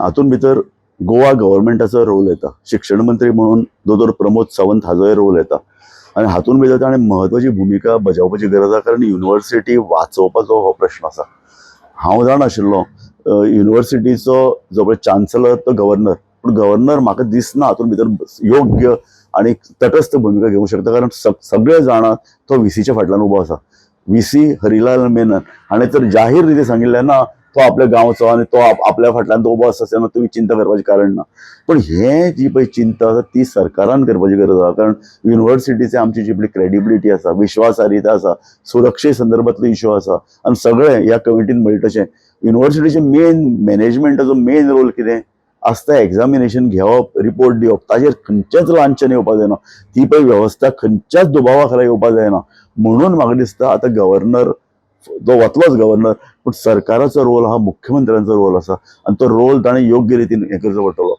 हातून भितर गोवा गव्हर्मेंटाचो रोल येता. शिक्षण मंत्री म्हणून दोतोर प्रमोद सावंत हाजोय रोल येता आणि हातून भितर ताणें म्हत्वाची भुमिका बजावपाची गरज आसा, कारण युनिव्हर्सिटी वाचोवपाचो हो प्रश्न आसा. हांव जाणाशिल्लो युनिव्हर्सिटीचो जो पळय चान्सलर तो गव्हर्नर, पूण गव्हर्नर म्हाका दिसना हातून भितर योग्य आणि तटस्थ भूमिका घेवंक शकता, कारण सगळे जाणां तो व्हीसीच्या फाटल्यान उबो आसा. व्हीसी हरिलाल मेनन हाणें तर जाहीर रितीन सांगिल्लें ना तो आपल्या गांवचो आणि तो आपल्या फाटल्यान तो उबो आसा तेन्ना तुमी चिंता करपाचें कारण ना. पण हे जी पळय चिंता आसा ती सरकारान करपाची गरज आसा, कारण युनिव्हर्सिटीचे आमची जी पळय क्रेडिबिलिटी आसा, विश्वासार्हता आसा, सुरक्षे संदर्भातलो इश्यू आसा आणि सगळे ह्या कमिटीन मेळटा तशें युनिव्हर्सिटीचे मेन मॅनेजमेंटाचो मेन रोल कितें आसता, एग्जामिनेशन घेवप, रिपोर्ट दिवप, ताजेर खंयचेच लांछन येवपाक जायना. ती पळय वेवस्था खंयच्याच दुबावा खाला येवपाक जायना. म्हणून म्हाका दिसता आतां गव्हर्नर तो वतलोच गव्हर्नर, पूण सरकाराचो रोल हा मुख्यमंत्र्यांचो रोल आसा आणि तो रोल ताणें योग्य रितीन हें करचो पडटलो.